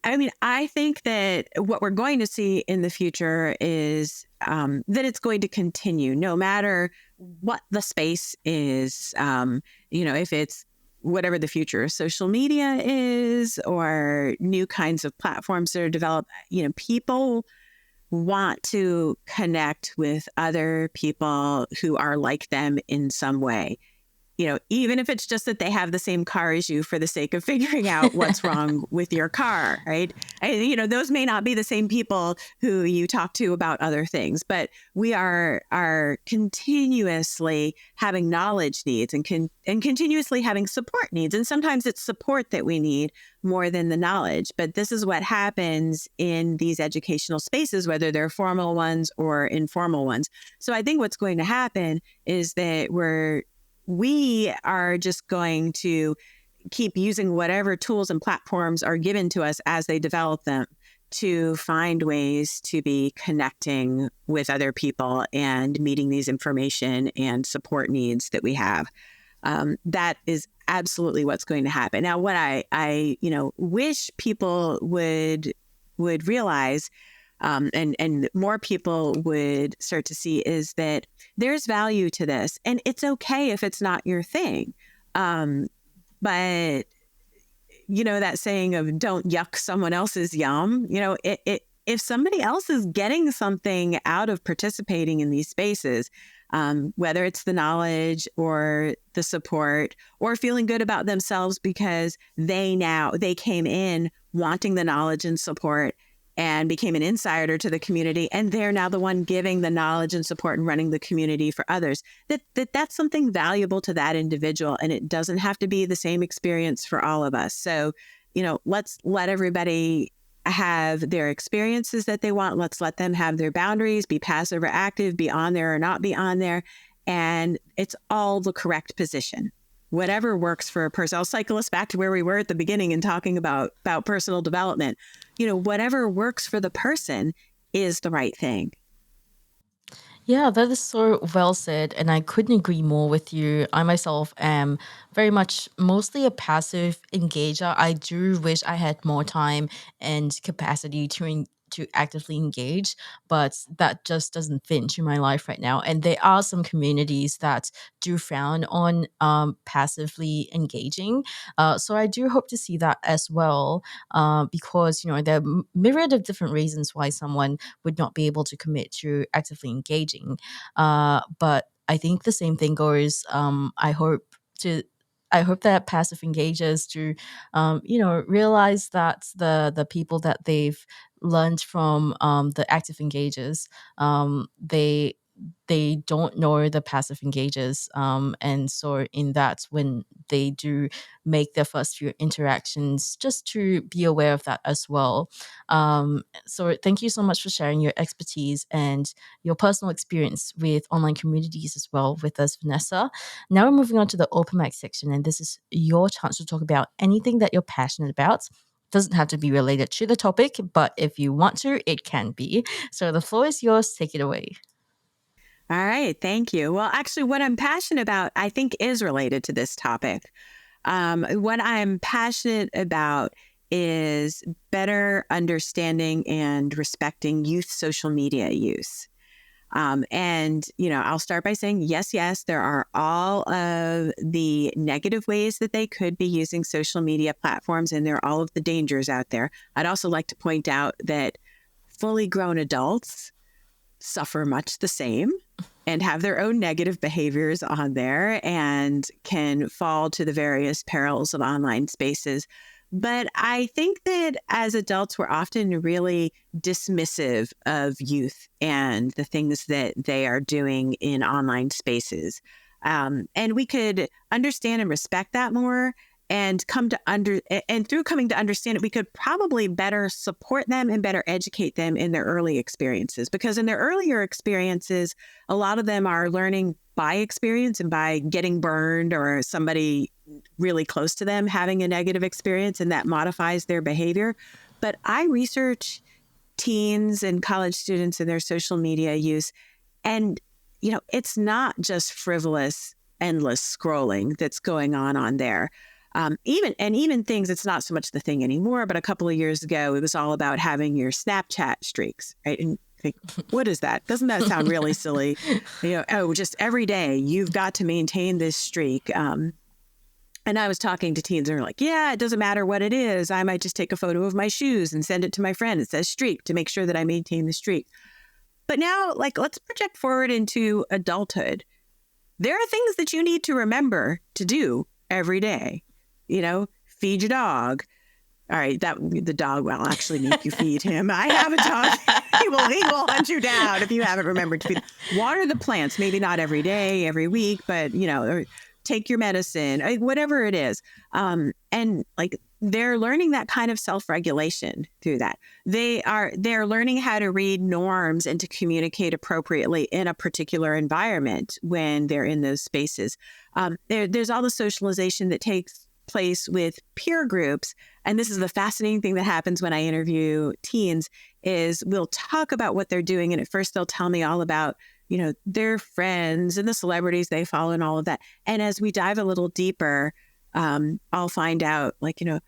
I mean, I think that what we're going to see in the future is that it's going to continue no matter what the space is. If it's whatever the future of social media is or new kinds of platforms that are developed, people want to connect with other people who are like them in some way. Even if it's just that they have the same car as you for the sake of figuring out what's wrong with your car, right? Those may not be the same people who you talk to about other things, but we are continuously having knowledge needs and continuously having support needs. And sometimes it's support that we need more than the knowledge. But this is what happens in these educational spaces, whether they're formal ones or informal ones. So I think what's going to happen is that we are just going to keep using whatever tools and platforms are given to us as they develop them to find ways to be connecting with other people and meeting these information and support needs that we have. That is absolutely what's going to happen. Now, what I wish people would realize, and more people would start to see, is that there's value to this, and it's okay if it's not your thing. But that saying of don't yuck someone else's yum, if somebody else is getting something out of participating in these spaces, whether it's the knowledge or the support or feeling good about themselves because they came in wanting the knowledge and support and became an insider to the community, and they're now the one giving the knowledge and support and running the community for others, that's something valuable to that individual, and it doesn't have to be the same experience for all of us. So, let's let everybody have their experiences that they want. Let's let them have their boundaries, be passive or active, be on there or not be on there, and it's all the correct position. Whatever works for a person. I'll cycle us back to where we were at the beginning and talking about personal development. Whatever works for the person is the right thing. Yeah, that is so well said, and I couldn't agree more with you. I myself am very much mostly a passive engager. I do wish I had more time and capacity to actively engage, but that just doesn't fit into my life right now. And there are some communities that do frown on passively engaging. So I do hope to see that as well, because there are myriad of different reasons why someone would not be able to commit to actively engaging. But I think the same thing goes. I hope that passive engagers do, realize that the people that they've learned from the active engagers, they don't know the passive engagers. And so in that, when they do make their first few interactions, just to be aware of that as well. So thank you so much for sharing your expertise and your personal experience with online communities as well with us, Vanessa. Now we're moving on to the open mic section, and this is your chance to talk about anything that you're passionate about. Doesn't have to be related to the topic, but if you want to, it can be. So the floor is yours. Take it away. All right. Thank you. Well, actually, what I'm passionate about, I think, is related to this topic. What I'm passionate about is better understanding and respecting youth social media use. And, I'll start by saying, yes, there are all of the negative ways that they could be using social media platforms, and there are all of the dangers out there. I'd also like to point out that fully grown adults suffer much the same and have their own negative behaviors on there and can fall to the various perils of online spaces. But I think that as adults, we're often really dismissive of youth and the things that they are doing in online spaces. And we could understand and respect that more and through coming to understand it, we could probably better support them and better educate them in their early experiences. Because in their earlier experiences, a lot of them are learning by experience and by getting burned or somebody really close to them having a negative experience, and that modifies their behavior. But I research teens and college students and their social media use, and it's not just frivolous, endless scrolling that's going on there. Even things, it's not so much the thing anymore, but a couple of years ago, it was all about having your Snapchat streaks, right? And think, what is that? Doesn't that sound really silly? Just every day you've got to maintain this streak. And I was talking to teens and they're like, yeah, it doesn't matter what it is. I might just take a photo of my shoes and send it to my friend. It says streak to make sure that I maintain the streak. But now, let's project forward into adulthood. There are things that you need to remember to do every day. Feed your dog. All right, the dog will actually make you feed him. I have a dog. He will hunt you down if you haven't remembered to feed. Water the plants, maybe not every day, every week, but or take your medicine, whatever it is. And they're learning that kind of self-regulation through that. They're learning how to read norms and to communicate appropriately in a particular environment when they're in those spaces. There's all the socialization that takes place with peer groups. And this is the fascinating thing that happens when I interview teens is we'll talk about what they're doing. And at first they'll tell me all about, their friends and the celebrities they follow and all of that. And as we dive a little deeper, I'll find out there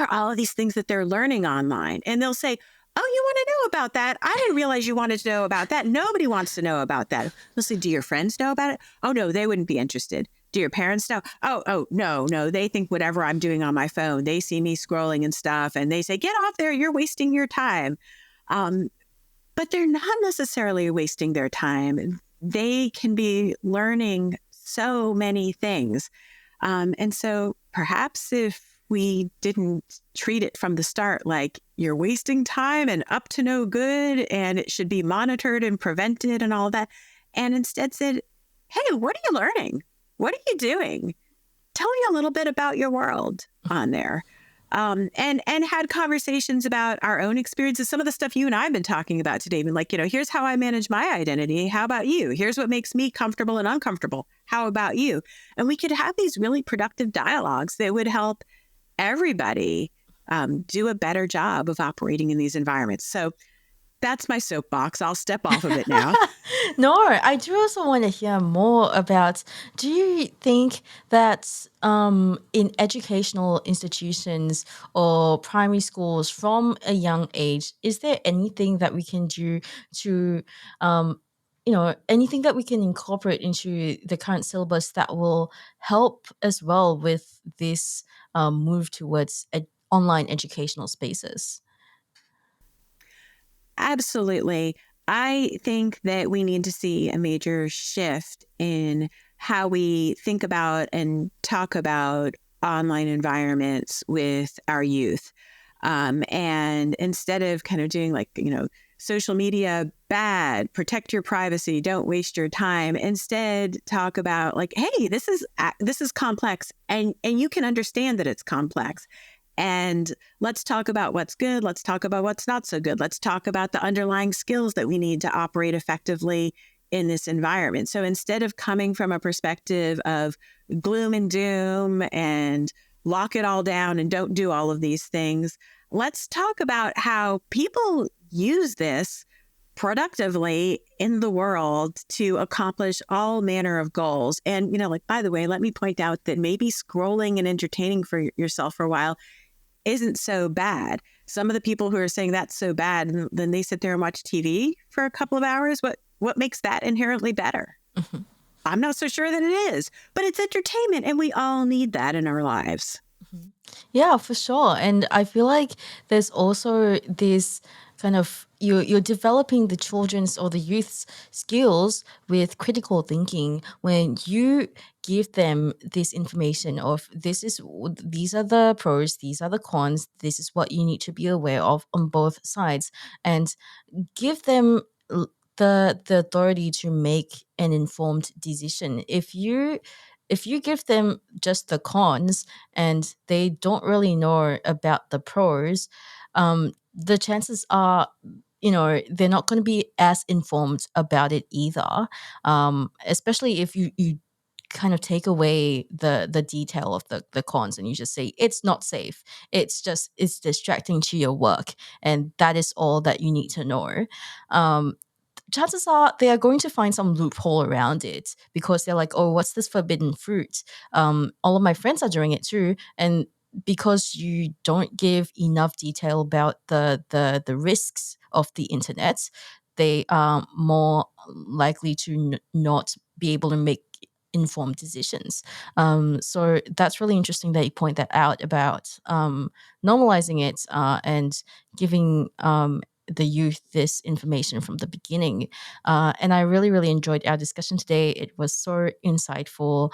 are all of these things that they're learning online. And they'll say, oh, you want to know about that? I didn't realize you wanted to know about that. Nobody wants to know about that. They'll say, do your friends know about it? Oh, no, they wouldn't be interested. Do your parents know? Oh, no. They think whatever I'm doing on my phone, they see me scrolling and stuff. And they say, get off there. You're wasting your time. But they're not necessarily wasting their time. They can be learning so many things. And so perhaps if we didn't treat it from the start like you're wasting time and up to no good and it should be monitored and prevented and all that, and instead said, hey, what are you learning? What are you doing? Tell me a little bit about your world on there. And had conversations about our own experiences, some of the stuff you and I have been talking about today. Even here's how I manage my identity. How about you? Here's what makes me comfortable and uncomfortable. How about you? And we could have these really productive dialogues that would help everybody do a better job of operating in these environments. So that's my soapbox. I'll step off of it now. No, I do also want to hear more about, do you think that in educational institutions or primary schools from a young age, is there anything that we can do to, anything that we can incorporate into the current syllabus that will help as well with this move towards online educational spaces? Absolutely. I think that we need to see a major shift in how we think about and talk about online environments with our youth. And instead of kind of doing social media bad, protect your privacy, don't waste your time. Instead, talk about like, hey, this is complex, and you can understand that it's complex. And let's talk about what's good. Let's talk about what's not so good. Let's talk about the underlying skills that we need to operate effectively in this environment. So instead of coming from a perspective of gloom and doom and lock it all down and don't do all of these things, let's talk about how people use this productively in the world to accomplish all manner of goals. And, like, by the way, let me point out that maybe scrolling and entertaining for yourself for a while isn't so bad. Some of the people who are saying that's so bad, and then they sit there and watch TV for a couple of hours. What makes that inherently better? Mm-hmm. I'm not so sure that it is, but it's entertainment, and we all need that in our lives. Mm-hmm. Yeah, for sure. And I feel like there's also this kind of you're developing the children's or the youth's skills with critical thinking when you give them this information of these are the pros, these are the cons, this is what you need to be aware of on both sides, and give them the authority to make an informed decision. If you give them just the cons and they don't really know about the pros, the chances are, they're not going to be as informed about it either. Especially if you kind of take away the detail of the cons and you just say it's not safe. It's distracting to your work, and that is all that you need to know. Chances are they are going to find some loophole around it because they're like, oh, what's this forbidden fruit? All of my friends are doing it too. And because you don't give enough detail about the risks of the internet, they are more likely to not be able to make informed decisions. So that's really interesting that you point that out about normalizing it and giving the youth this information from the beginning. And I really, really enjoyed our discussion today. It was so insightful.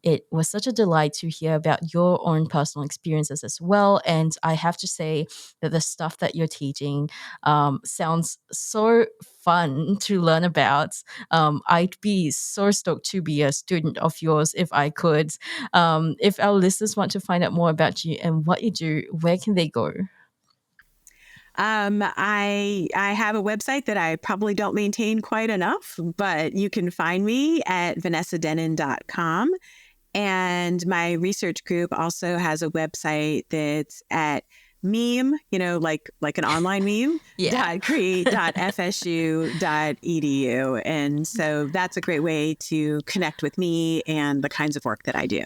It was such a delight to hear about your own personal experiences as well. And I have to say that the stuff that you're teaching sounds so fun to learn about. I'd be so stoked to be a student of yours if I could. If our listeners want to find out more about you and what you do, where can they go? I have a website that I probably don't maintain quite enough, but you can find me at vanessadennen.com. And my research group also has a website that's at meme, like an online meme, .create.fsu.edu. And so that's a great way to connect with me and the kinds of work that I do.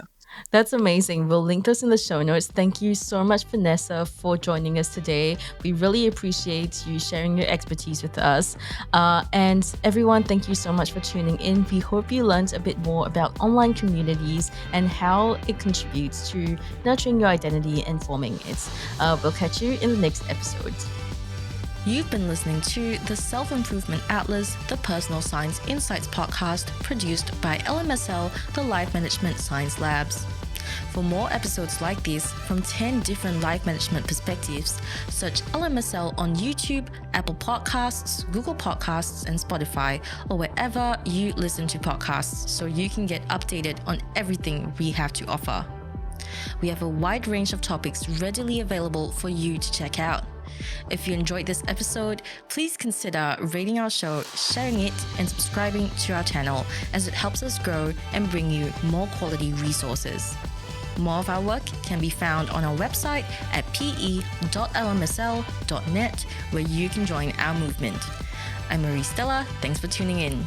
That's amazing. We'll link those in the show notes. Thank you so much, Vanessa, for joining us today. We really appreciate you sharing your expertise with us. And everyone, thank you so much for tuning in. We hope you learned a bit more about online communities and how it contributes to nurturing your identity and forming it. We'll catch you in the next episode. You've been listening to the Self-Improvement Atlas, the Personal Science Insights podcast produced by LMSL, the Life Management Science Labs. For more episodes like this from 10 different life management perspectives, search LMSL on YouTube, Apple Podcasts, Google Podcasts, and Spotify, or wherever you listen to podcasts so you can get updated on everything we have to offer. We have a wide range of topics readily available for you to check out. If you enjoyed this episode, please consider rating our show, sharing it, and subscribing to our channel as it helps us grow and bring you more quality resources. More of our work can be found on our website at pe.lmsl.net, where you can join our movement. I'm Marie Stella. Thanks for tuning in.